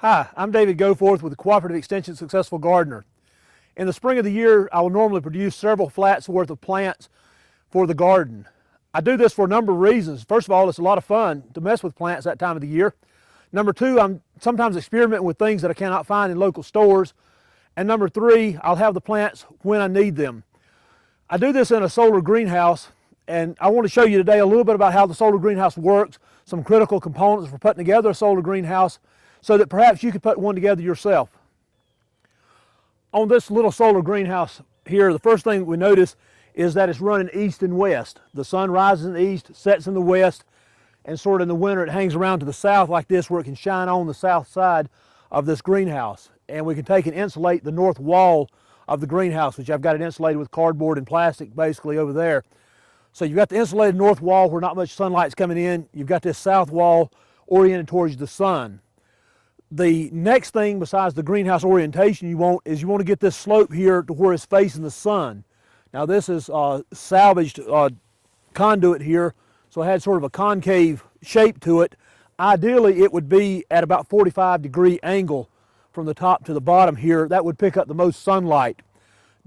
Hi, I'm David Goforth with the Cooperative Extension Successful Gardener. In the spring of the year, I will normally produce several flats worth of plants for the garden. I do this for a number of reasons. First of all, it's a lot of fun to mess with plants that time of the year. Number two, I'm sometimes experimenting with things that I cannot find in local stores. And number three, I'll have the plants when I need them. I do this in a solar greenhouse, and I want to show you today a little bit about how the solar greenhouse works, some critical components for putting together a solar greenhouse, so that perhaps you could put one together yourself. On this little solar greenhouse here, the first thing we notice is that it's running east and west. The sun rises in the east, sets in the west, and sort of in the winter it hangs around to the south like this where it can shine on the south side of this greenhouse. And we can take and insulate the north wall of the greenhouse, which I've got it insulated with cardboard and plastic basically over there. So you've got the insulated north wall where not much sunlight's coming in. You've got this south wall oriented towards the sun. The next thing besides the greenhouse orientation you want to get this slope here to where it's facing the sun. Now this is salvaged conduit here, so it had sort of a concave shape to it. Ideally it would be at about 45-degree angle from the top to the bottom here. That would pick up the most sunlight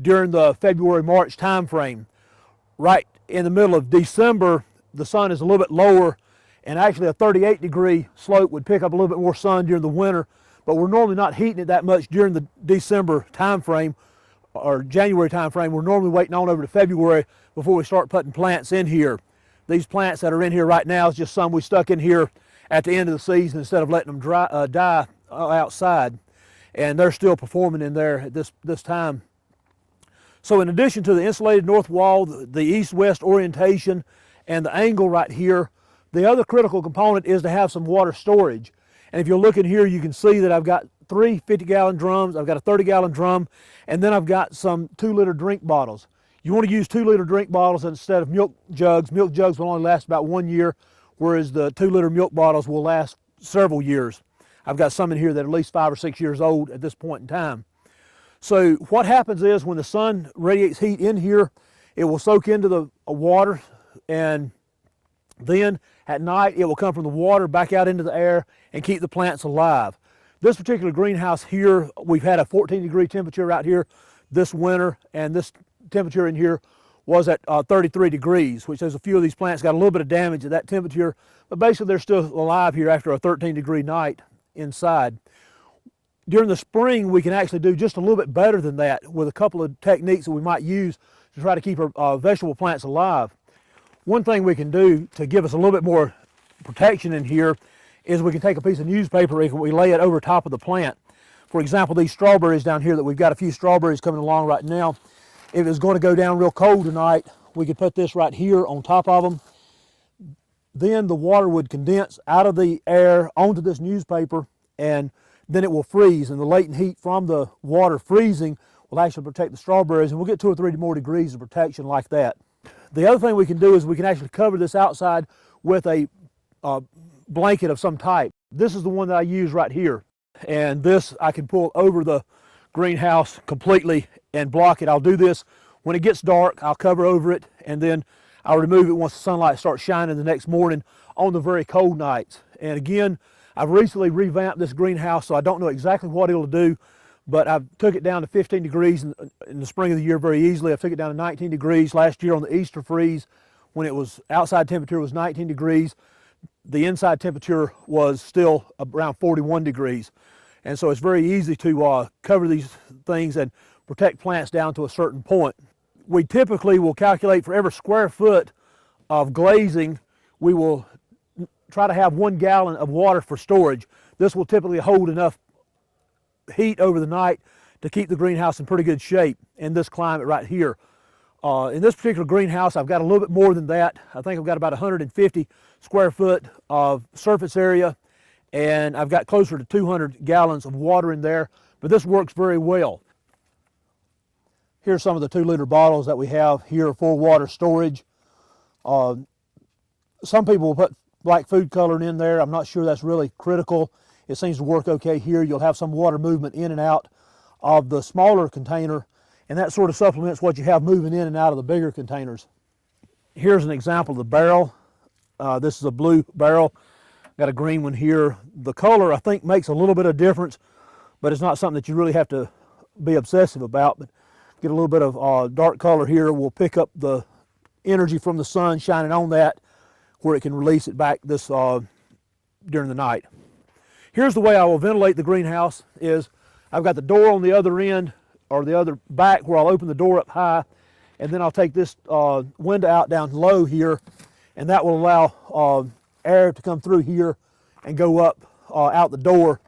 during the February-March time frame. Right in the middle of December, the sun is a little bit lower, and actually a 38-degree slope would pick up a little bit more sun during the winter, but we're normally not heating it that much during the December time frame or January time frame. We're normally waiting on over to February before we start putting plants in here. These plants that are in here right now is just some we stuck in here at the end of the season instead of letting them die outside, and they're still performing in there at this time. So in addition to the insulated north wall, the east-west orientation, and the angle right here, the other critical component is to have some water storage. And if you look in here, you can see that I've got 3 50-gallon drums, I've got a 30-gallon drum, and then I've got some 2-liter drink bottles. You want to use 2-liter drink bottles instead of milk jugs. Milk jugs will only last about 1 year, whereas the 2-liter milk bottles will last several years. I've got some in here that are at least 5 or 6 years old at this point in time. So what happens is when the sun radiates heat in here, it will soak into the water, and then at night it will come from the water back out into the air and keep the plants alive. This particular greenhouse here, we've had a 14-degree temperature out here this winter, and this temperature in here was at 33 degrees, which there's a few of these plants got a little bit of damage at that temperature, but basically they're still alive here after a 13-degree night inside. During the spring, we can actually do just a little bit better than that with a couple of techniques that we might use to try to keep our vegetable plants alive. One thing we can do to give us a little bit more protection in here is we can take a piece of newspaper and we lay it over top of the plant. For example, these strawberries down here that we've got a few strawberries coming along right now. If it's going to go down real cold tonight, we could put this right here on top of them. Then the water would condense out of the air onto this newspaper, and then it will freeze, and the latent heat from the water freezing will actually protect the strawberries, and we'll get 2 or 3 more degrees of protection like that. The other thing we can do is we can actually cover this outside with a blanket of some type. This is the one that I use right here, and this I can pull over the greenhouse completely and block it. I'll do this when it gets dark. I'll cover over it, and then I'll remove it once the sunlight starts shining the next morning on the very cold nights. And again, I've recently revamped this greenhouse, so I don't know exactly what it'll do, but I took it down to 15 degrees in the spring of the year very easily. I took it down to 19 degrees last year on the Easter freeze. When it was outside temperature was 19 degrees, the inside temperature was still around 41 degrees. And so it's very easy to cover these things and protect plants down to a certain point. We typically will calculate for every square foot of glazing, we will try to have 1 gallon of water for storage. This will typically hold enough heat over the night to keep the greenhouse in pretty good shape in this climate right here. In this particular greenhouse, I've got a little bit more than that. I think I've got about 150 square foot of surface area, and I've got closer to 200 gallons of water in there, but this works very well. Here's some of the 2-liter bottles that we have here for water storage. Some people will put black food coloring in there. I'm not sure that's really critical. It seems to work okay here. You'll have some water movement in and out of the smaller container, and that sort of supplements what you have moving in and out of the bigger containers. Here's an example of the barrel. This is a blue barrel Got a green one here. The color, I think, makes a little bit of difference, but it's not something that you really have to be obsessive about. But get a little bit of dark color here will pick up the energy from the sun shining on that, where it can release it back this during the night. Here's the way I will ventilate the greenhouse. Is I've got the door on the other end, or the other back, where I'll open the door up high, and then I'll take this window out down low here, and that will allow air to come through here and go up out the door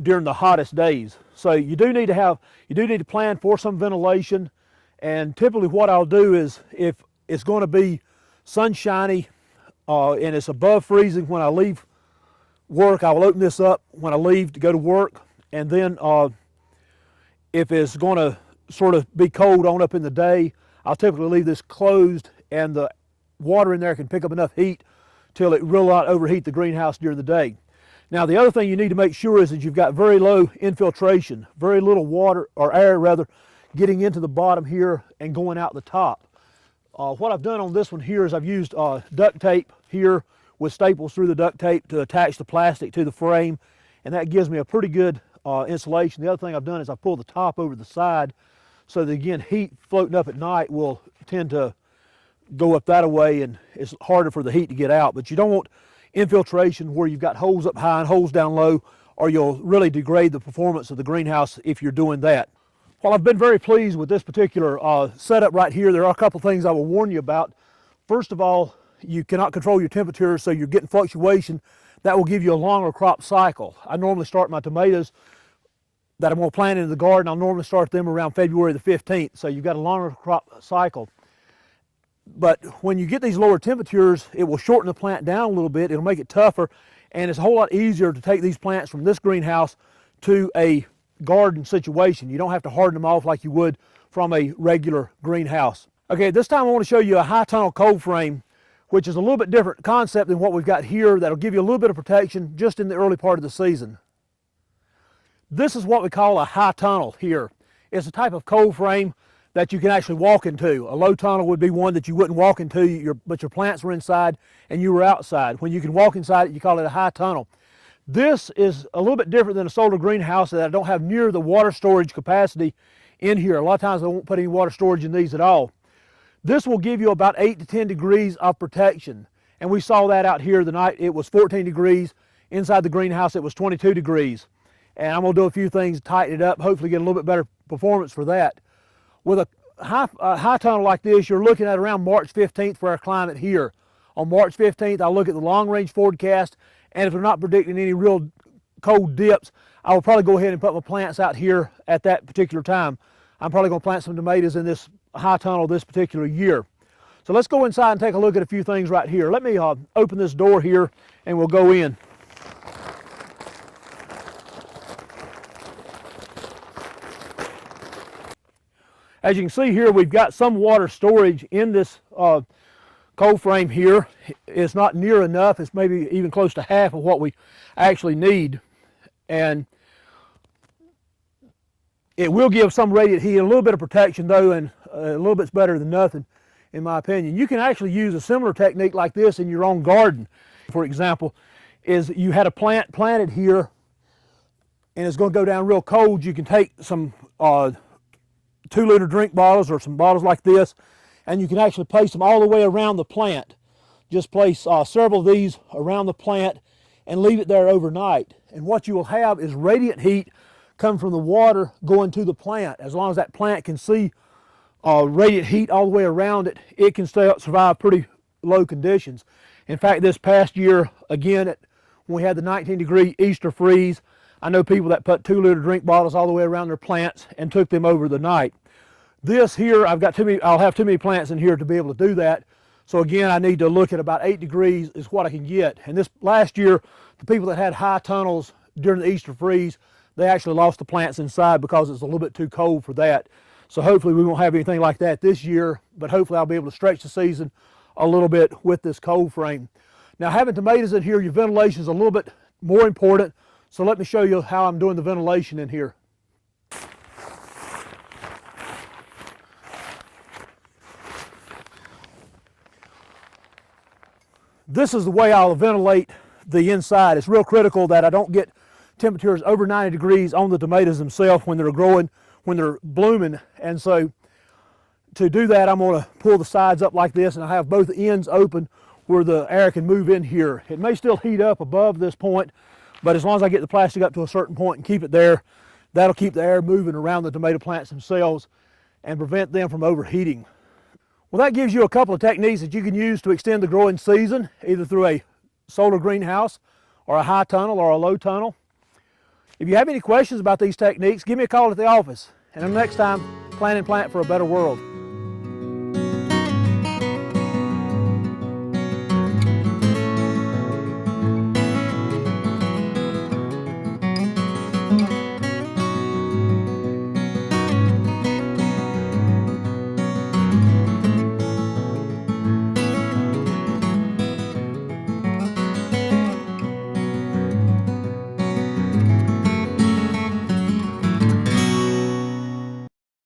during the hottest days. So you do need to plan for some ventilation. And typically what I'll do is, if it's going to be sunshiny and it's above freezing when I leave work, I will open this up when I leave to go to work. And then if it's going to sort of be cold on up in the day, I'll typically leave this closed, and the water in there can pick up enough heat till it will not overheat the greenhouse during the day. Now, the other thing you need to make sure is that you've got very low infiltration, very little water, or air rather, getting into the bottom here and going out the top. What I've done on this one here is I've used duct tape here with staples through the duct tape to attach the plastic to the frame, and that gives me a pretty good insulation. The other thing I've done is I've pulled the top over the side so that, again, heat floating up at night will tend to go up that way, and it's harder for the heat to get out. But you don't want infiltration where you've got holes up high and holes down low, or you'll really degrade the performance of the greenhouse if you're doing that. While I've been very pleased with this particular setup right here, there are a couple things I will warn you about. First of all, you cannot control your temperature, so you're getting fluctuation. That will give you a longer crop cycle. I normally start my tomatoes that I'm going to plant in the garden, I'll normally start them around February the 15th, so you've got a longer crop cycle. But when you get these lower temperatures, it will shorten the plant down a little bit, it'll make it tougher, and it's a whole lot easier to take these plants from this greenhouse to a garden situation. You don't have to harden them off like you would from a regular greenhouse. Okay, this time I want to show you a high tunnel cold frame, which is a little bit different concept than what we've got here. That'll give you a little bit of protection just in the early part of the season. This is what we call a high tunnel here. It's a type of cold frame that you can actually walk into. A low tunnel would be one that you wouldn't walk into, but your plants were inside and you were outside. When you can walk inside it, you call it a high tunnel. This is a little bit different than a solar greenhouse, that I don't have near the water storage capacity in here. A lot of times I won't put any water storage in these at all. This will give you about 8 to 10 degrees of protection. And we saw that out here the night it was 14 degrees. Inside the greenhouse it was 22 degrees. And I'm going to do a few things to tighten it up, hopefully get a little bit better performance for that. With a high tunnel like this, you're looking at around March 15th for our climate here. On March 15th, I'll look at the long-range forecast, and if they're not predicting any real cold dips, I will probably go ahead and put my plants out here at that particular time. I'm probably going to plant some tomatoes in this high tunnel this particular year. So let's go inside and take a look at a few things right here. Let me open this door here, and we'll go in. As you can see here, we've got some water storage in this cold frame here. It's not near enough. It's maybe even close to half of what we actually need. And it will give some radiant heat, a little bit of protection though, and a little bit's better than nothing, in my opinion. You can actually use a similar technique like this in your own garden. For example, is you had a plant planted here and it's going to go down real cold. You can take some 2-liter drink bottles or some bottles like this, and you can actually place them all the way around the plant. Just place several of these around the plant and leave it there overnight. And what you will have is radiant heat come from the water going to the plant. As long as that plant can see radiant heat all the way around it, it can survive pretty low conditions. In fact, this past year, again, when we had the 19-degree Easter freeze, I know people that put 2-liter drink bottles all the way around their plants and took them over the night. This here, I'll have too many plants in here to be able to do that. So again, I need to look at about 8 degrees is what I can get. And this last year, the people that had high tunnels during the Easter freeze, they actually lost the plants inside because it's a little bit too cold for that. So hopefully we won't have anything like that this year, but hopefully I'll be able to stretch the season a little bit with this cold frame. Now, having tomatoes in here, your ventilation is a little bit more important. So let me show you how I'm doing the ventilation in here. This is the way I'll ventilate the inside. It's real critical that I don't get temperatures over 90 degrees on the tomatoes themselves when they're growing, when they're blooming. And so to do that, I'm going to pull the sides up like this, and I have both ends open where the air can move in here. It may still heat up above this point, but as long as I get the plastic up to a certain point and keep it there, that'll keep the air moving around the tomato plants themselves and prevent them from overheating. Well, that gives you a couple of techniques that you can use to extend the growing season, either through a solar greenhouse or a high tunnel or a low tunnel. If you have any questions about these techniques, give me a call at the office. And until next time, plan and plant for a better world.